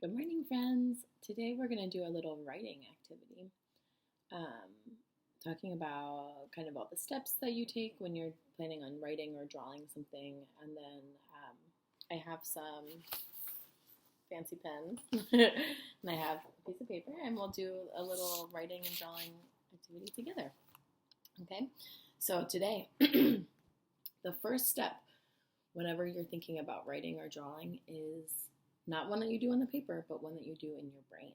Good morning, friends. Today we're going to do a little writing activity, um, talking about kind of all the steps that you take when you're planning on writing or drawing something. And then I have some fancy pens and I have a piece of paper, and we'll do a little writing and drawing activity together. Okay, so today, the first step whenever you're thinking about writing or drawing is not one that you do on the paper, but one that you do in your brain.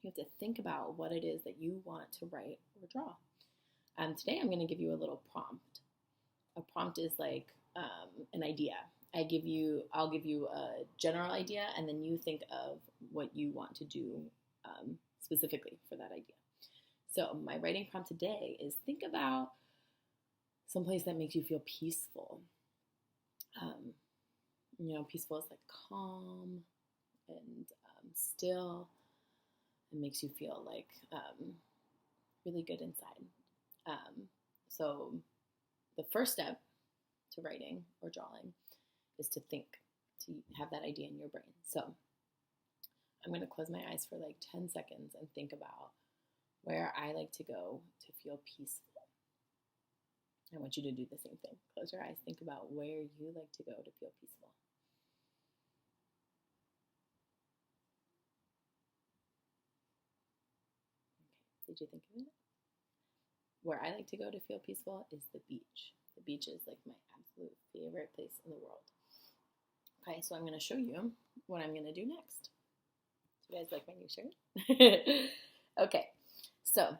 You have to think about what it is that you want to write or draw. Today I'm going to give you a little prompt. A prompt is like an idea. I'll give you a general idea, and then you think of what you want to do specifically for that idea. So my writing prompt today is think about someplace that makes you feel peaceful. Peaceful is like calm and still. It makes you feel like really good inside. So the first step to writing or drawing is to think, to have that idea in your brain. So I'm going to close my eyes for like 10 seconds and think about where I like to go to feel peaceful. I want you to do the same thing. Close your eyes, think about where you like to go to feel peaceful. Okay, did you think of it? Where I like to go to feel peaceful is the beach. The beach is like my absolute favorite place in the world. Okay, so I'm going to show you what I'm going to do next. Do you guys like my new shirt? Okay, so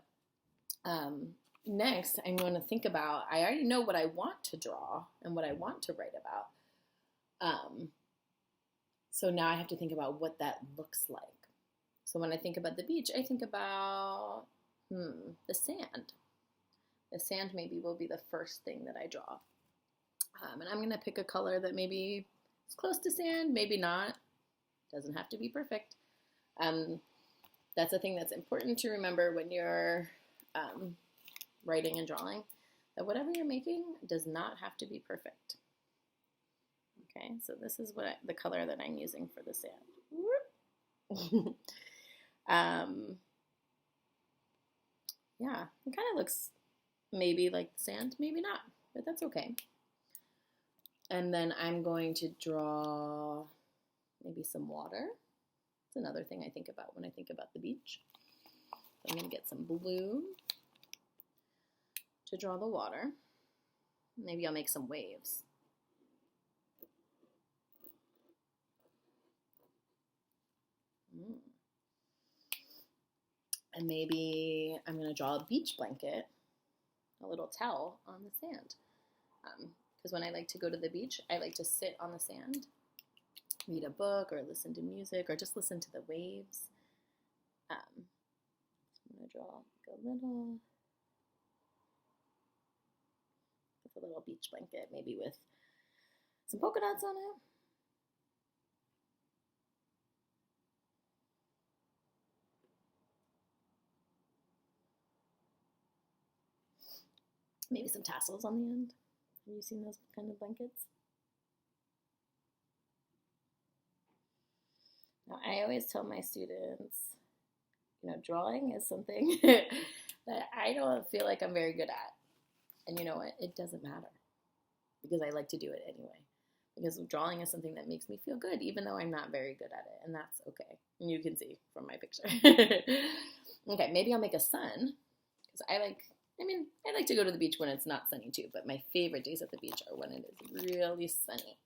next I'm going to think about, I already know what I want to draw and what I want to write about. So now I have to think about what that looks like. So when I think about the beach, I think about the sand. The sand maybe will be the first thing that I draw. And I'm going to pick a color that maybe is close to sand, maybe not. Doesn't have to be perfect. That's a thing that's important to remember when you're writing and drawing, that whatever you're making does not have to be perfect. Okay, so this is the color that I'm using for the sand. Yeah, it kind of looks maybe like sand, maybe not, but that's okay. And then I'm going to draw maybe some water. It's another thing I think about when I think about the beach. I'm going to get some blue to draw the water. Maybe I'll make some waves. And maybe I'm going to draw a beach blanket, a little towel on the sand. Because when I like to go to the beach, I like to sit on the sand, read a book or listen to music or just listen to the waves. I'm going to draw like a little beach blanket, maybe with some polka dots on it. Maybe some tassels on the end. Have you seen those kind of blankets? Now, I always tell my students, drawing is something that I don't feel like I'm very good at. And you know what? It doesn't matter because I like to do it anyway. Because drawing is something that makes me feel good, even though I'm not very good at it. And that's okay. And you can see from my picture. Okay, maybe I'll make a sun. Because I like to go to the beach when it's not sunny too. But my favorite days at the beach are when it is really sunny.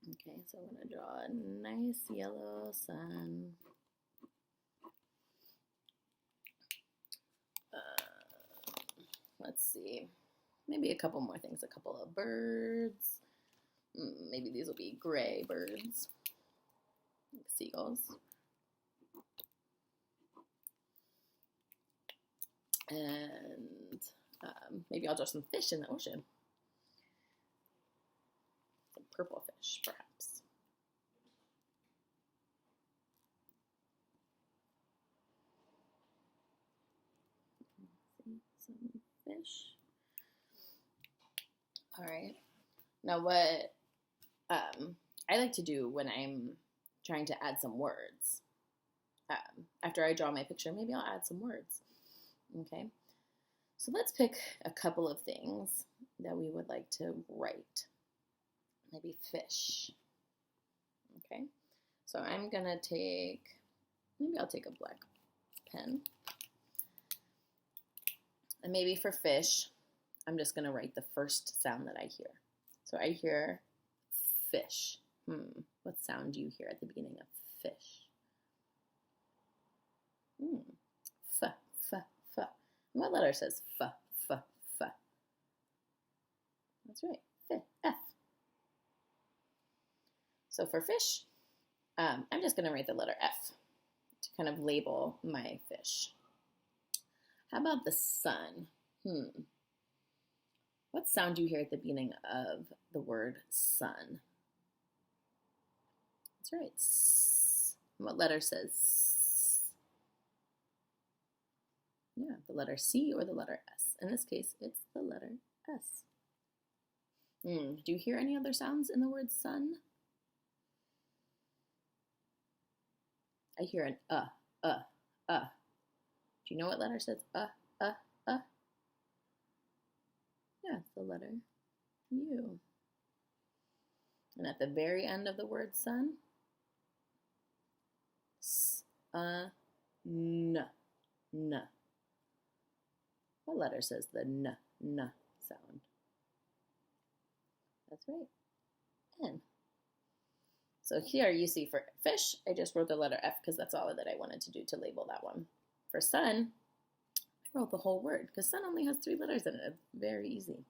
Okay, so I'm going to draw a nice yellow sun. Let's see. Maybe a couple more things. A couple of birds. Maybe these will be gray birds. Like seagulls. And maybe I'll draw some fish in the ocean. Some purple fish, perhaps. Some fish. All right. Now what I like to do when I'm trying to add some words. After I draw my picture, maybe I'll add some words. Okay, so let's pick a couple of things that we would like to write. Maybe fish. Okay, so I'm gonna maybe I'll take a black pen. And maybe for fish, I'm just gonna write the first sound that I hear. So I hear fish. What sound do you hear at the beginning of fish? F, f, f. And what letter says f, f, f? That's right, F. So for fish, I'm just going to write the letter F to kind of label my fish. How about the sun? What sound do you hear at the beginning of the word sun? That's right, S. What letter says S? Yeah, the letter C or the letter S. In this case, it's the letter S. Do you hear any other sounds in the word sun? I hear an Do you know what letter says Yeah, it's the letter U. And at the very end of the word sun, n. What letter says the n sound? That's right, N. So here you see for fish, I just wrote the letter F because that's all that I wanted to do to label that one. For sun, I wrote the whole word because sun only has 3 letters in it. It's very easy.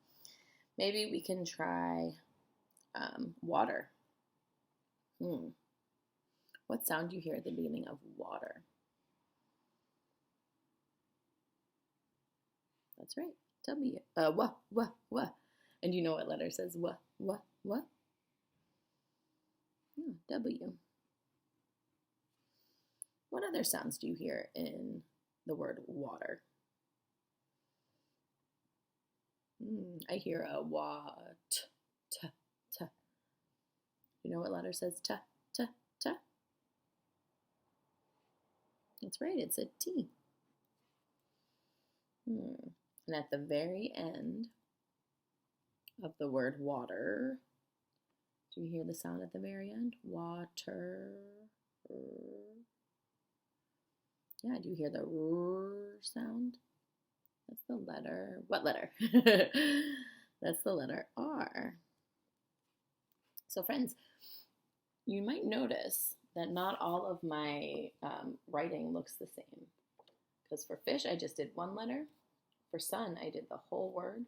Maybe we can try water. What sound do you hear at the beginning of water? That's right, W. Wa. And you know what letter says wa? W. What other sounds do you hear in the word water? I hear a wa, t. You know what letter says t? That's right, it's a T. And at the very end of the word water, do you hear the sound at the very end? Water. Yeah, do you hear the R sound? That's the letter. What letter? That's the letter R. So friends, you might notice that not all of my writing looks the same. Because for fish, I just did 1 letter. For sun, I did the whole word.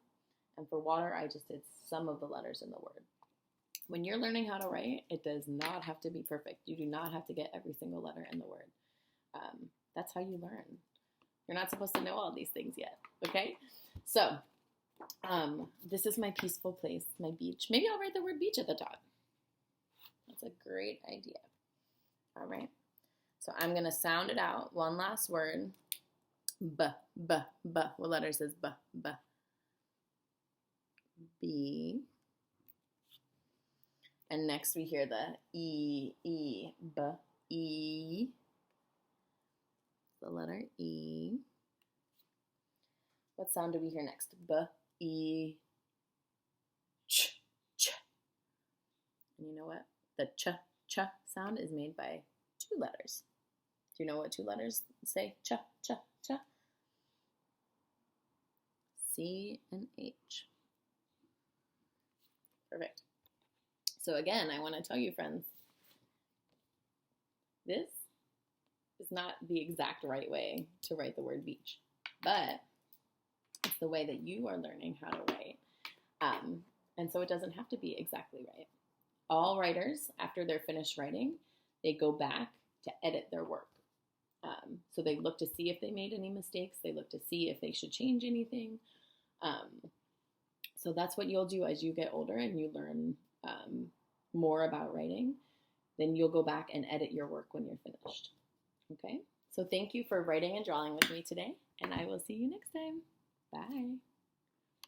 And for water, I just did some of the letters in the word. When you're learning how to write, it does not have to be perfect. You do not have to get every single letter in the word. That's how you learn. You're not supposed to know all these things yet, okay? So, this is my peaceful place, my beach. Maybe I'll write the word beach at the top. That's a great idea. All right. So I'm going to sound it out. One last word. B. What letter says B? B. And next we hear the E. B. E. The letter E. What sound do we hear next? B. E. Ch. And you know what? The ch sound is made by 2 letters. Do you know what 2 letters say? Ch. C and H. Perfect. So again, I want to tell you, friends, this is not the exact right way to write the word beach, but it's the way that you are learning how to write. And so it doesn't have to be exactly right. All writers, after they're finished writing, they go back to edit their work. So they look to see if they made any mistakes. They look to see if they should change anything. So that's what you'll do as you get older and you learn more about writing. Then you'll go back and edit your work when you're finished. Okay? So thank you for writing and drawing with me today, and I will see you next time. Bye.